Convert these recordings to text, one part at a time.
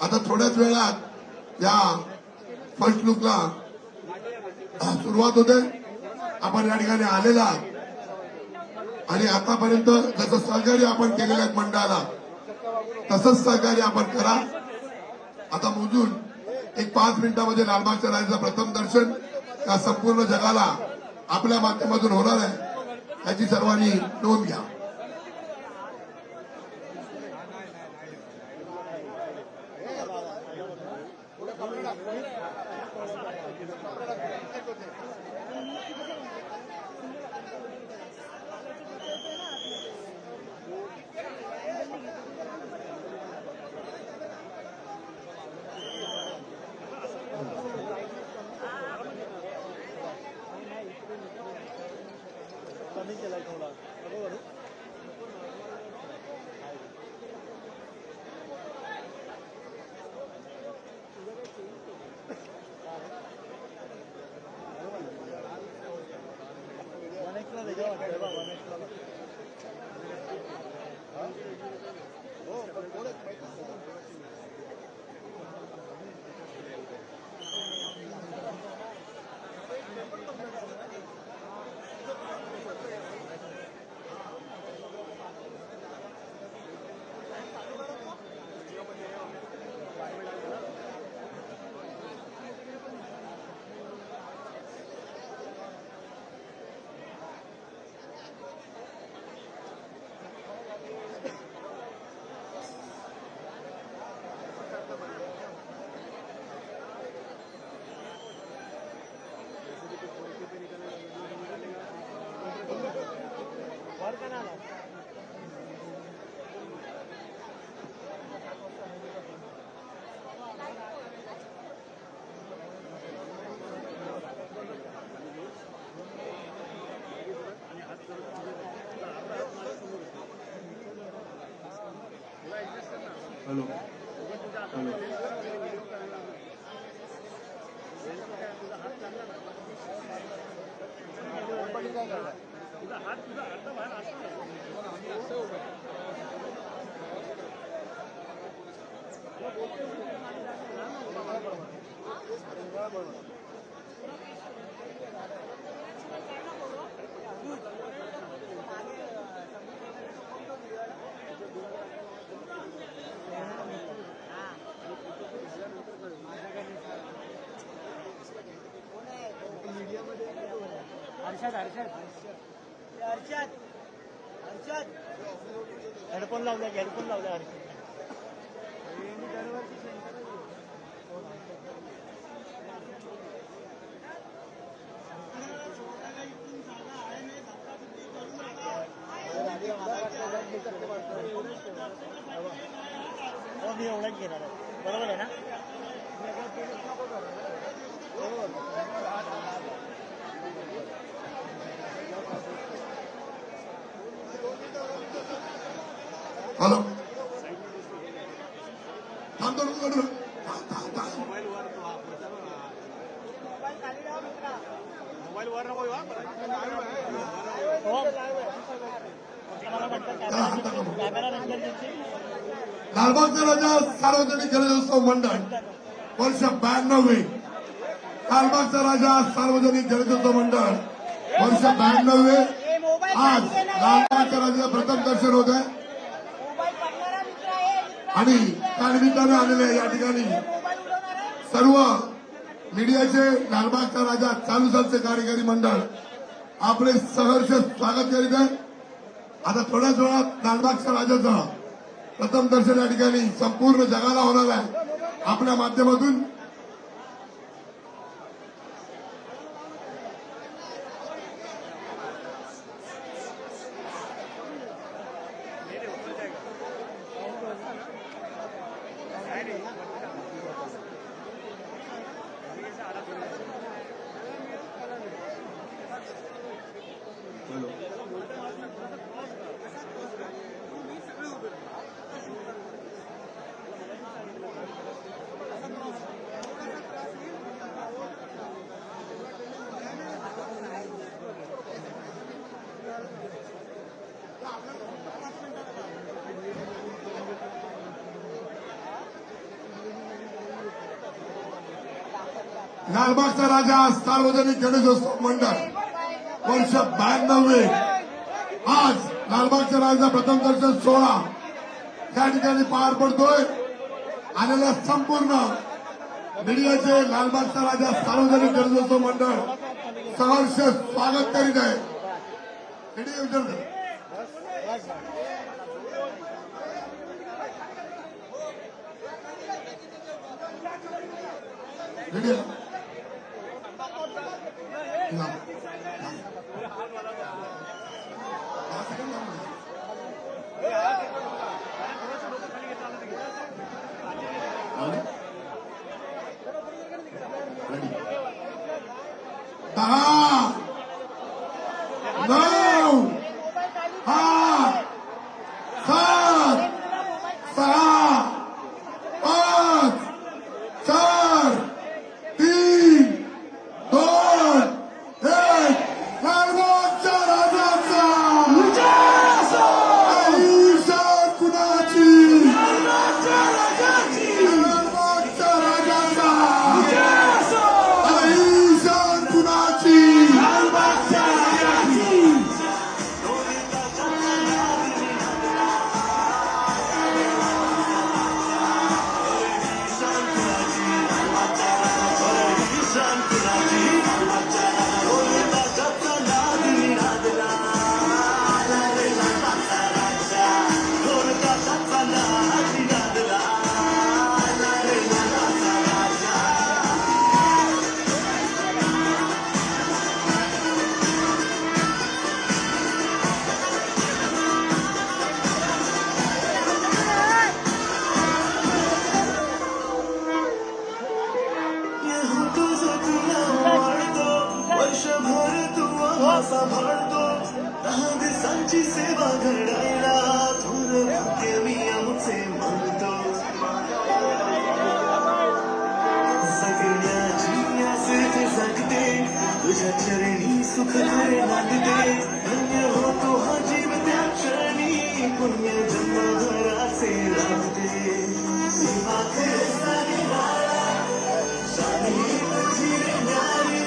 आता थोड्याच वेळात या फर्स्ट लुकला सुरुवात होते। आपण या ठिकाणी आलेला आहात आणि आतापर्यंत जसं सहकार्य आपण केलेलं आहे मंडळाला तसंच सहकार्य आपण करा। आता मोजून एक 5 मिनिटांमध्ये लालबागच्या राजाचं प्रथम दर्शन या संपूर्ण जगाला आपल्या माध्यमातून होणार आहे याची सर्वांनी नोंद घ्या। हेलो हेडफोन लावला मी एवढाच घेणार आहे, बरोबर आहे ना? हेलो लालबागचा राजा सार्वजनिक गणेशोत्सव मंडळ वर्ष 92। लालबागचा राजा सार्वजनिक गणेशोत्सव मंडळ वर्ष 92। आज लालबागच्या राजाचं प्रथम दर्शन होत आहे आणि त्यानिमित्ताने आलेले या ठिकाणी सर्व मीडियाचे लालबागचा राजा चालू सालचे कार्यकारी मंडळ आपले सहर्ष स्वागत करीत आहे। आता थोड्याच वेळात लालबागच्या राजाचं प्रथम दर्शन या ठिकाणी संपूर्ण जगाला होणार आहे आपल्या माध्यमातून। लालबागचा राजा सार्वजनिक गणेशोत्सव मंडळ वर्ष 92 आज लालबागचा राजा प्रथम दर्शन सोहळा या ठिकाणी पार पडतोय. आलेल्या संपूर्ण मीडियाचे लालबागचा राजा सार्वजनिक गणेशोत्सव मंडळ सहर्ष स्वागत करीत आहे. मीडिया विचारतो मीडिया दहा 9 8 7 6 5 4 3 2 1 लालबागच्या राजाचा आयुष्य कुणाची लालबागच्या राजाचा आयुष्य कुणाची वर्षभर तू आम्हा सांभाळतो 10 दिवसांची सेवा घडायला थोर भाग्य मी आमचे मानतो सगळ्याची आसेच जगते तुझ्या चरणी सुख घरे नांदते धन्य होतो हा जीव त्या क्षणी पुण्य जन्मभराचे लाभते सेवा खरंच शाही तुझी रे न्यारी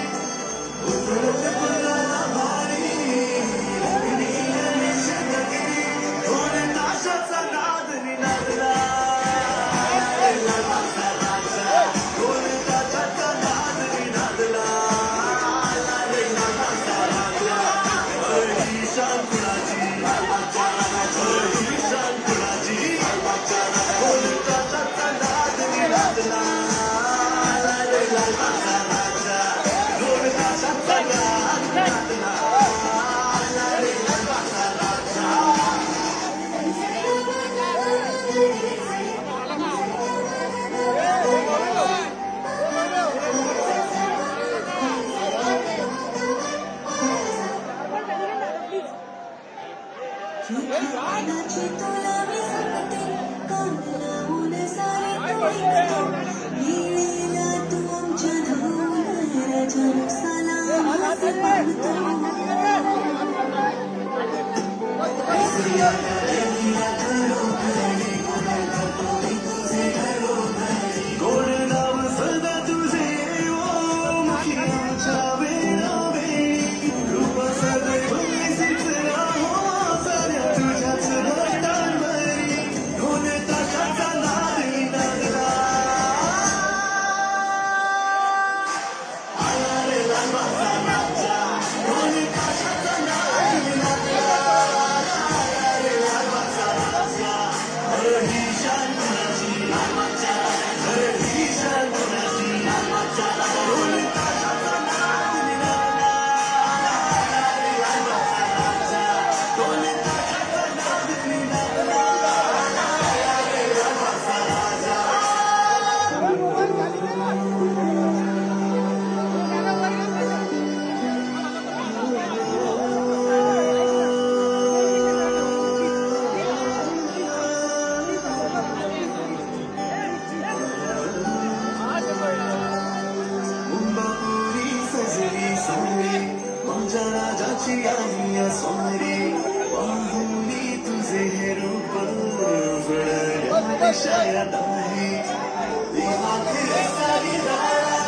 गोड नाव सदा तुझे ओ मुखी आमच्या वेळोवेळी रूप सदैव मीच राहो साऱ्या तुझ्याच भटांवरी ढोल ताशाचा नाद नादला आला रे लालबागचा राजा ढोल ताशाचा नाद नादला आला रे लालबागचा राजा ही शान कुणाची लालबागच्या ही शान कुणाची लालबागच्या ढोल ताशाचा नाद नादला आला रे लालबागचा राजा ढोल ताशाचा नाद नादला आला रे लालबागचा राजा मुंबापुरी सजली सोने माझ्या राजाची आई सोने वाहुनी तुझे हे रूप उजळल्या दिशाया नाही देवा खरे सारी राळा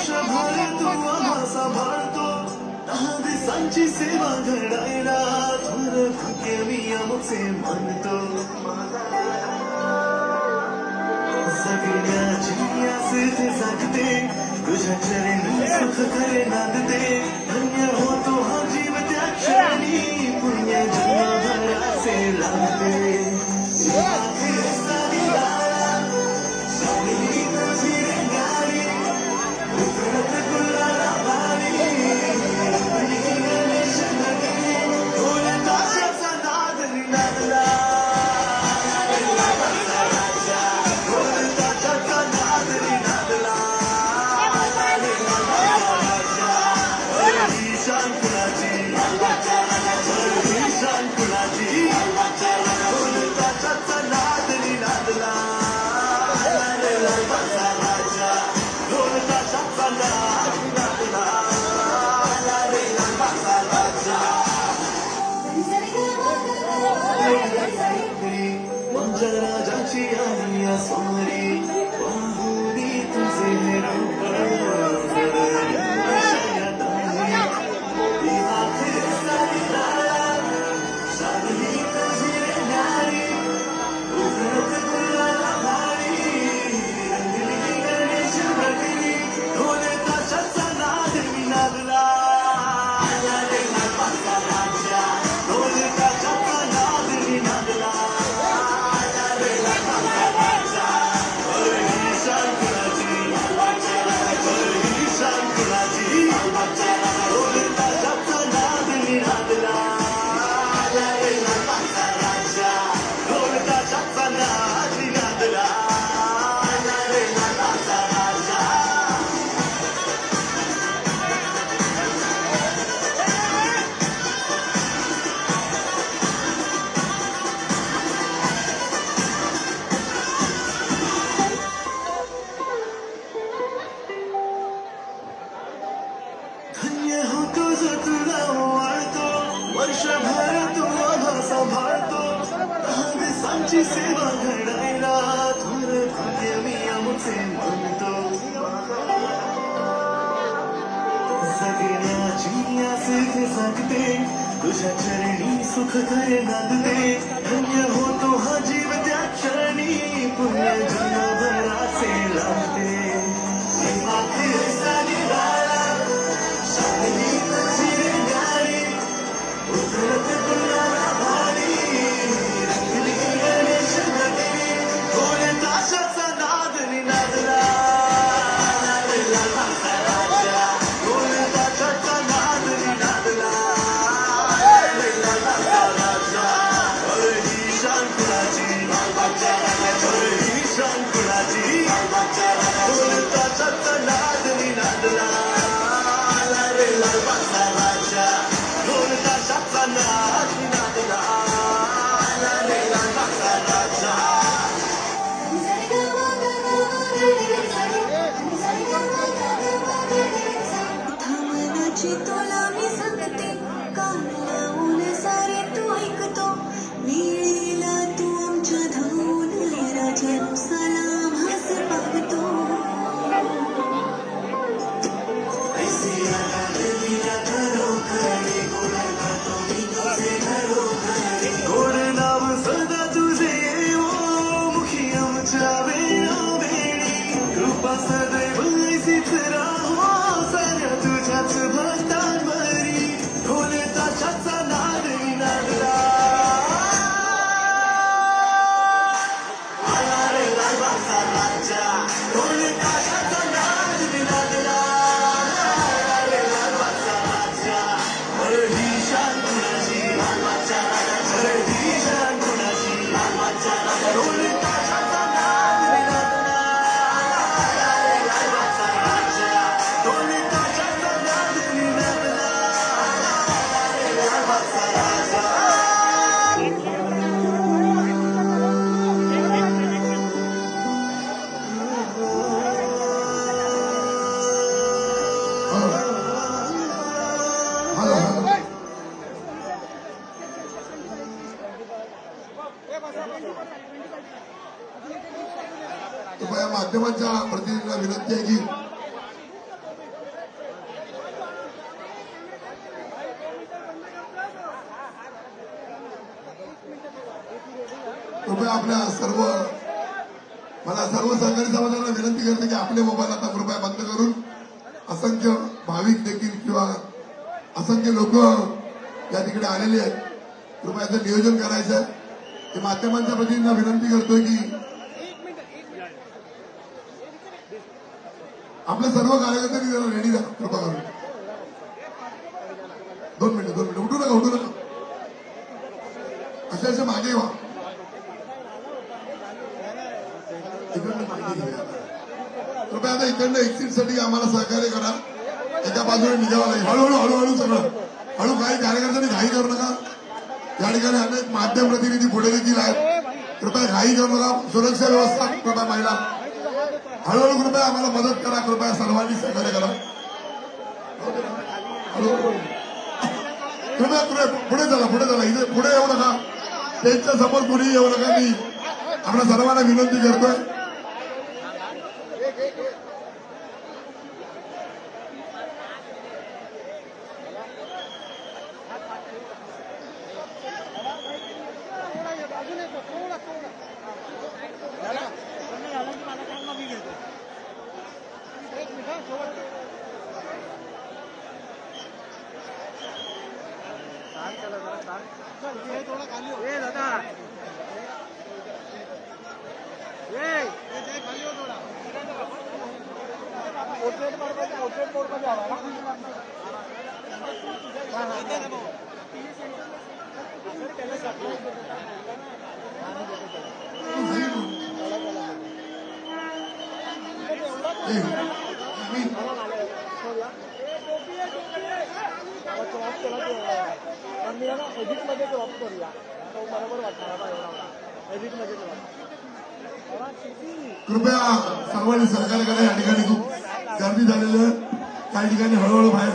वर्षभर तू आम्हा सांभाळतो 10 दिवसांची सेवा घडायला थोर भाग्य मी आमचे मानतो जगण्याची आस इथे जागते तुझ्या चरणी सुख करे नांदते धन्य होतो हा जीव त्या क्षणी पुण्य जन्मभराचे लागते राजाची आणि सोमरी बाहुली तुझे रूप धन्य होतो जो तुला ओवाळतो वर्षभर तू आम्हा सांभाळतो 10 दिवसांची सेवा घडायला थोर भाग्य मी आमचे मानतो जगण्याची आस इथे जागते तुझ्या चरणी सुख करे नांदते धन्य होतो हा जीव त्या क्षणी पुण्य जन्मभराचे लागते तुला मी सांगते कान लावून सारे तू ऐकतो वेळेला तू आमच्या धावून राजा सलाम हस पाहतो गोड नाव सदा तुझे ओ मुखी आमच्या वेळोवेळी कृपा सदैव ऐसीच राहो साऱ्या तुझ्याच भक्तांवरी ढोल ताशाचा नाद विनादला आला रे लालबागचा राजा ढोल ताशाचा नाद विनादला आला रे लालबागचा राजा ही शान कुणाची लालबागच्या राजाची ही शान कुणाची लालबागच्या राजा ढोल ताशाचा नाद विनादला आला रे लालबागचा राजा ढोल ताशाचा नाद विनादला आला रे लालबागचा राजा कृपया माध्यमांच्या प्रतिनिधींना विनंती आहे की कृपया आपल्या सर्व मला सर्व सहकारी समाजाला विनंती करते की आपले मोबाईल आता कृपया बंद करून असंख्य भाविक देखील किंवा असंख्य लोक या तिकडे आलेले आहेत. कृपया याचं नियोजन करायचं आहे. ते माध्यमांच्या प्रतिनिधींना विनंती करतोय की आपल्या सर्व कार्यकर्त्यांनी जरा रेडी द्या कृपा करून. 2 मिनिटं उठू नका अशा मागे व्हा. इकडनं मागे घ्या. कृपया आता इकडनं एक्झिट साठी आम्हाला सहकार्य करा. एका बाजूने निघावं लागेल. हळूहळू सगळं हळू. काही कार्यकर्त्यांनी घाई करू नका. या ठिकाणी अनेक माध्यम प्रतिनिधी पुढे देखील आहेत. कृपया घाई करू नका. सुरक्षा व्यवस्था कृपया महिला हळूहळू कृपया आम्हाला मदत करा. कृपया सर्वांनी सहकार्य करा. हळूहळू कृपया पुढे चला इथे पुढे येऊ नका. स्टेजच्या समोर कुणीही येऊ नका. मी आपल्या सर्वांना विनंती करतोय. एडिट मध्ये ड्रॉप करूया. तो बरोबर वाटणार एडिट मध्ये कृपया सर्वांनी सहकार्य करा. या ठिकाणी खूप गर्दी झालेली आहे. काही ठिकाणी हळूहळू बाहेर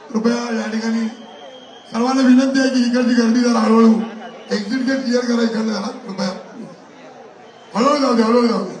कृपया या ठिकाणी सर्वांना विनंती आहे की इकडची गर्दी जरा हळूहळू एक्झिट गेट क्लिअर करा. इकडनं जरा कृपया हळूहळू जाऊ दे.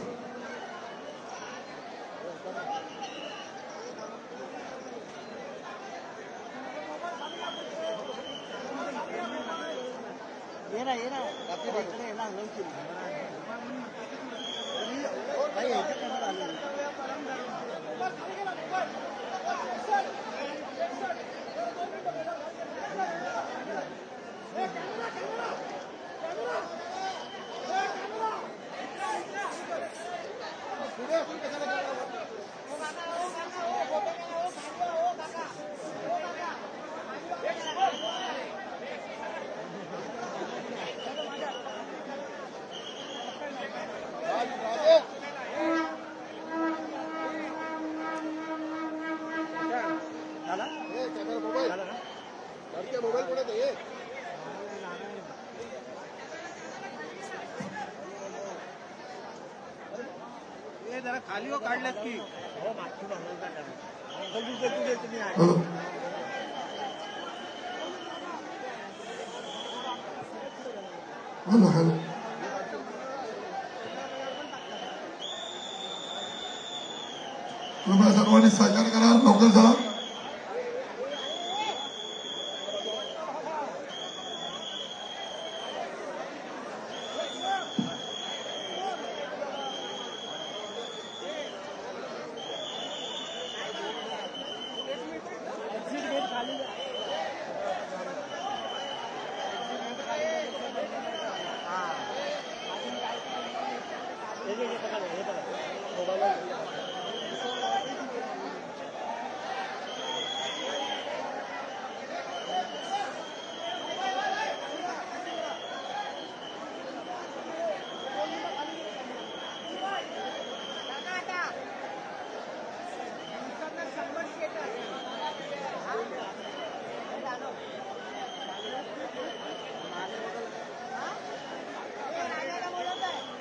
जरा खाली हो काढल्यात की हो मागची तुम्ही आहे. कृपया सर्वांनी सहकार्य करा. लवकर चला. बोलत आहे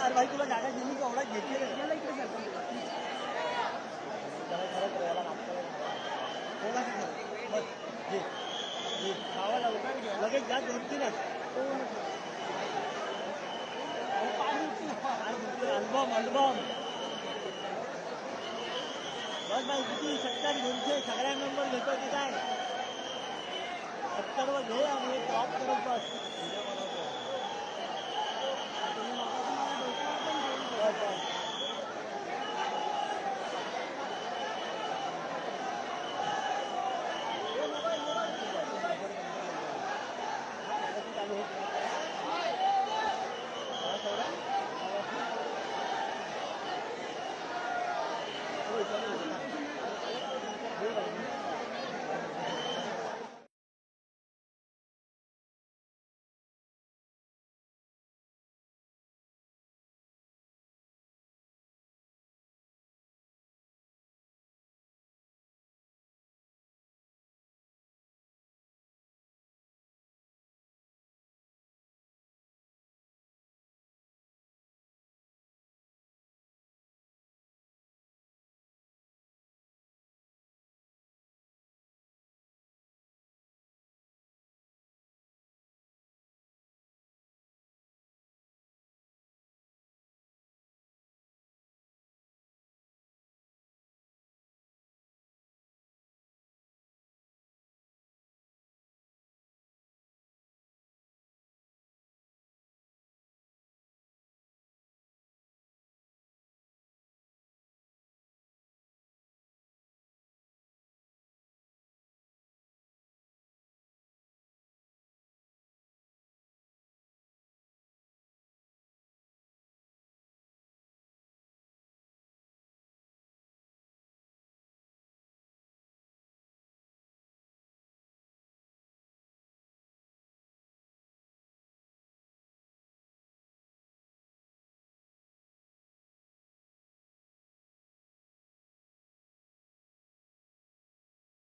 अरे भाई तुला जागा दिली का एवढा घेतली रे मला इकडे सरकून तुला खरंच याला लागतं थोडा बस घे घे खावा लवकर घ्या लगेच जा 2-3च अल्बम अल्बम बस भाई किती 70-200 सगळ्या नंबर घेतो की काय 70 वर घे आणि क्रॉप करत बस बस